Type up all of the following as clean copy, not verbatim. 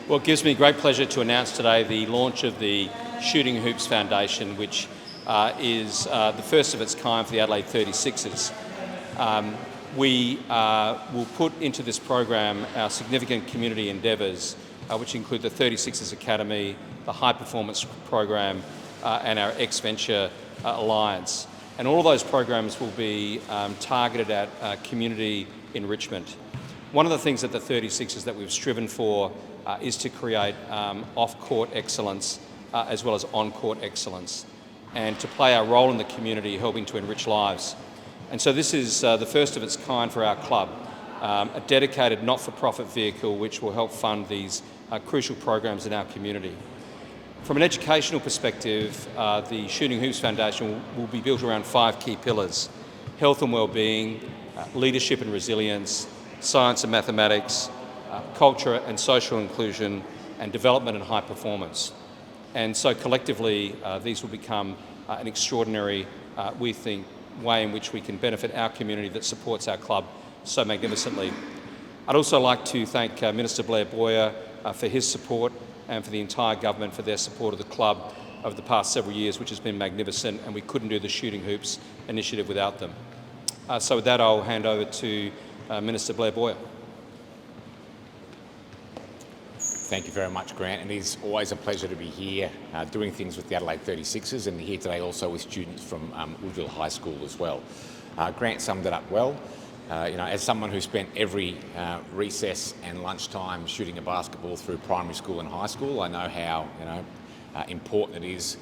Well, it gives me great pleasure to announce today the launch of the Shooting Hoops Foundation, which is the first of its kind for the Adelaide 36ers. We will put into this program our significant community endeavours, which include the 36ers Academy, the High Performance Program, and our X-Venture Alliance. And all of those programs will be targeted at community enrichment. One of the things that the 36ers that we've striven for is to create off-court excellence as well as on-court excellence, and to play our role in the community helping to enrich lives. And so this is the first of its kind for our club, a dedicated not-for-profit vehicle which will help fund these crucial programs in our community. From an educational perspective, the Shooting Hoops Foundation will be built around 5 key pillars: health and well-being, leadership and resilience, science and mathematics, culture and social inclusion, and development and high performance. And so collectively, these will become an extraordinary, we think, way in which we can benefit our community that supports our club so magnificently. I'd also like to thank Minister Blair Boyer for his support, and for the entire government for their support of the club over the past several years, which has been magnificent, and we couldn't do the Shooting Hoops initiative without them. So with that, I'll hand over to Minister Blair Boyer. Thank you very much, Grant. It is always a pleasure to be here doing things with the Adelaide 36ers, and here today also with students from Woodville High School as well. Grant summed it up well. As someone who spent every recess and lunchtime shooting a basketball through primary school and high school, I know how important it is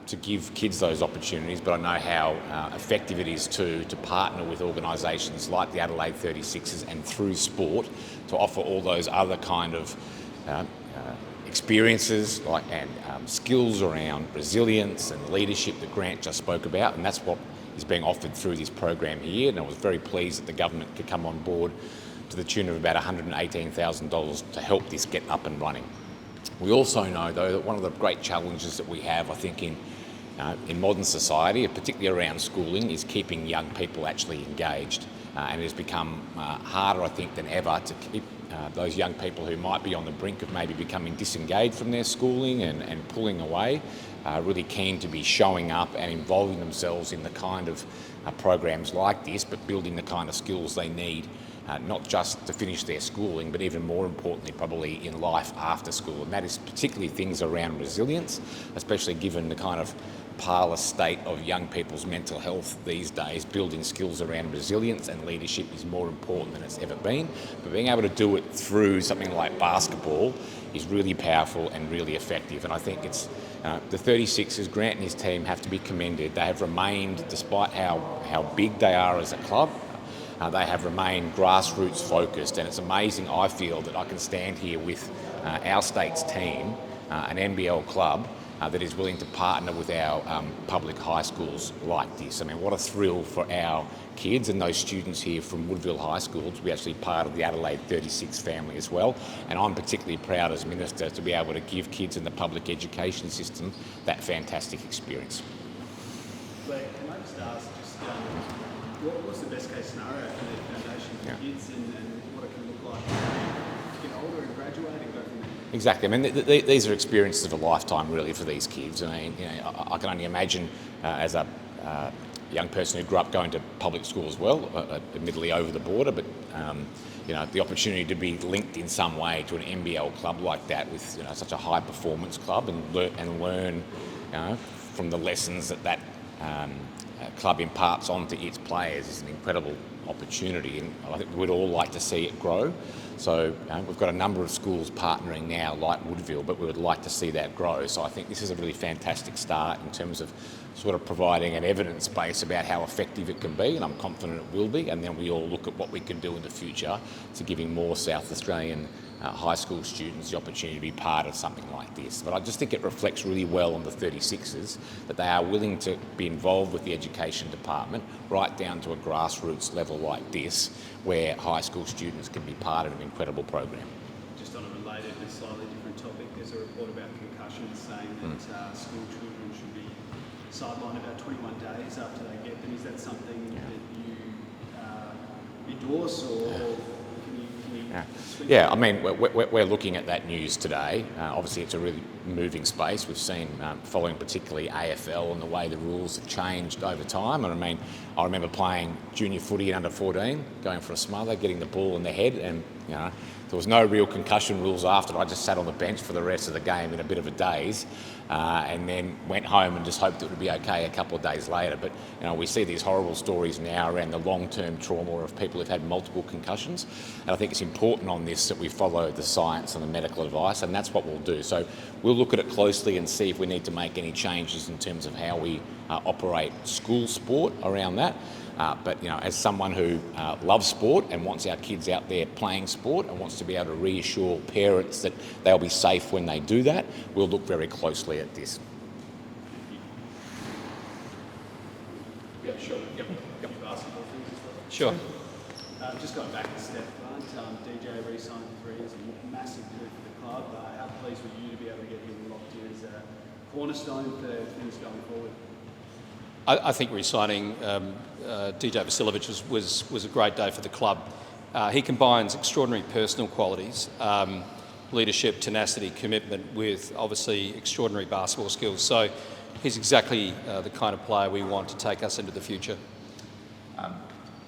to give kids those opportunities, but I know how effective it is to partner with organisations like the Adelaide 36ers and through sport to offer all those other kind of experiences and skills around resilience and leadership that Grant just spoke about, and that's what is being offered through this program here. And I was very pleased that the government could come on board to the tune of about $118,000 to help this get up and running. We also know, though, that one of the great challenges that we have, I think, in modern society, particularly around schooling, is keeping young people actually engaged. And it has become harder, I think, than ever to keep those young people who might be on the brink of maybe becoming disengaged from their schooling and pulling away, really keen to be showing up and involving themselves in the kind of programs like this, but building the kind of skills they need, not just to finish their schooling, but even more importantly, probably in life after school. And that is particularly things around resilience, especially given the kind of parlous state of young people's mental health these days. Building skills around resilience and leadership is more important than it's ever been. But being able to do it through something like basketball is really powerful and really effective. And I think it's the 36ers, Grant and his team, have to be commended. They have remained, despite how big they are as a club, they have remained grassroots focused. And it's amazing, I feel, that I can stand here with our state's team, an NBL club, that is willing to partner with our public high schools like this. I mean, what a thrill for our kids and those students here from Woodville High School to be actually part of the Adelaide 36 family as well. And I'm particularly proud as Minister to be able to give kids in the public education system that fantastic experience. Blair, can I just ask, what's the best case scenario for the foundation for kids and what it can look like get older and graduate and go from there? Exactly. I mean, these are experiences of a lifetime, really, for these kids. I mean, I can only imagine as a young person who grew up going to public school as well, admittedly over the border, but the opportunity to be linked in some way to an NBL club like that, with such a high performance club, and learn from the lessons that club imparts onto its players is an incredible opportunity, and I think we'd all like to see it grow. So we've got a number of schools partnering now like Woodville, but we would like to see that grow. So I think this is a really fantastic start in terms of sort of providing an evidence base about how effective it can be, and I'm confident it will be, and then we all look at what we can do in the future to giving more South Australian high school students the opportunity to be part of something like this. But I just think it reflects really well on the 36ers that they are willing to be involved with the education department right down to a grassroots level like this, where high school students can be part of an incredible program. Just on a related but slightly different topic, there's a report about concussions saying that school children should be sidelined about 21 days after they get them. Is that something that you endorse, or can you Yeah, I mean, we're looking at that news today. Obviously, it's a really moving space. We've seen, following particularly AFL and the way the rules have changed over time. And I mean, I remember playing junior footy in under 14, going for a smother, getting the ball in the head, and there was no real concussion rules after. I just sat on the bench for the rest of the game in a bit of a daze, and then went home and just hoped it would be okay a couple of days later. But we see these horrible stories now around the long-term trauma of people who've had multiple concussions, and I think it's important on this that we follow the science and the medical advice, and that's what we'll do. So we'll look at it closely and see if we need to make any changes in terms of how we operate school sport around that. But as someone who loves sport and wants our kids out there playing sport and wants to be able to reassure parents that they'll be safe when they do that, we'll look very closely at this. Yeah, sure. Yep. Basketball things as well. Sure. Just going back a step, DJ re-signed for 3 years, a massive move for the club. How pleased were you to be able to get him locked in as a cornerstone for things going forward? I think re-signing DJ Vasiljevic was a great day for the club. He combines extraordinary personal qualities, leadership, tenacity, commitment, with obviously extraordinary basketball skills. So he's exactly the kind of player we want to take us into the future.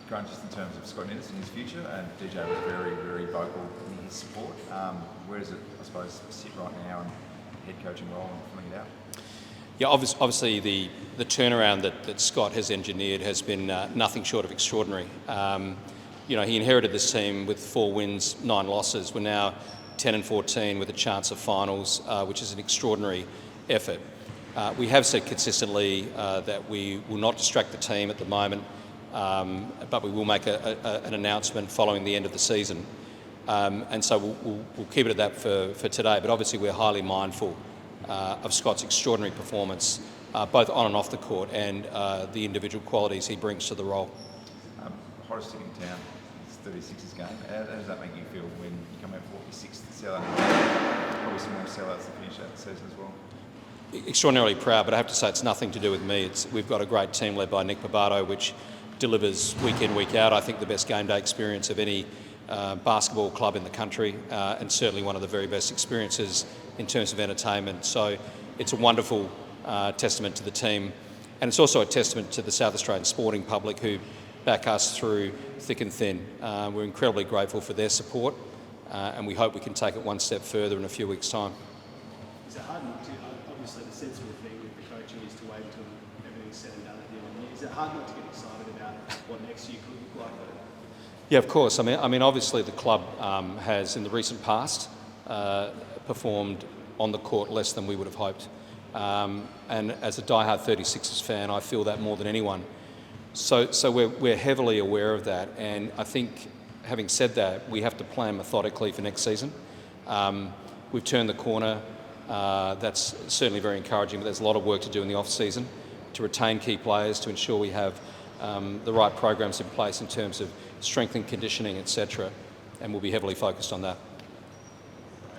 Grant, just in terms of Scott Ninnis in his future, and DJ was very, very vocal in his support. Where does it, I suppose, sit right now in head coaching role and filling it out? Yeah, obviously the turnaround that Scott has engineered has been nothing short of extraordinary. He inherited this team with 4 wins, 9 losses. We're now 10-14 with a chance of finals, which is an extraordinary effort. We have said consistently that we will not distract the team at the moment, but we will make an announcement following the end of the season. And so we'll keep it at that for today. But obviously we're highly mindful of Scott's extraordinary performance, both on and off the court, and the individual qualities he brings to the role. Hottest team in town, it's 36's game. How does that make you feel when you come out for your 6th sellout? Probably some more sellouts to finish out the season as well. Extraordinarily proud, but I have to say it's nothing to do with me. We've got a great team led by Nick Barbato, which delivers week in, week out. I think the best game day experience of any basketball club in the country, and certainly one of the very best experiences in terms of entertainment. So it's a wonderful testament to the team, and it's also a testament to the South Australian sporting public who back us through thick and thin. We're incredibly grateful for their support, and we hope we can take it one step further in a few weeks' time. Is it hard not to, obviously the sensible thing with the coaching is to wait until everything's said and done at the end of the year. Is it hard not to get excited about what next year could look like? Yeah, of course. I mean, obviously the club has, in the recent past, performed on the court less than we would have hoped. And as a diehard 36ers fan, I feel that more than anyone. So we're heavily aware of that. And I think, having said that, we have to plan methodically for next season. We've turned the corner. That's certainly very encouraging, but there's a lot of work to do in the off-season to retain key players, to ensure we have the right programs in place in terms of strength and conditioning, etc. And we'll be heavily focused on that.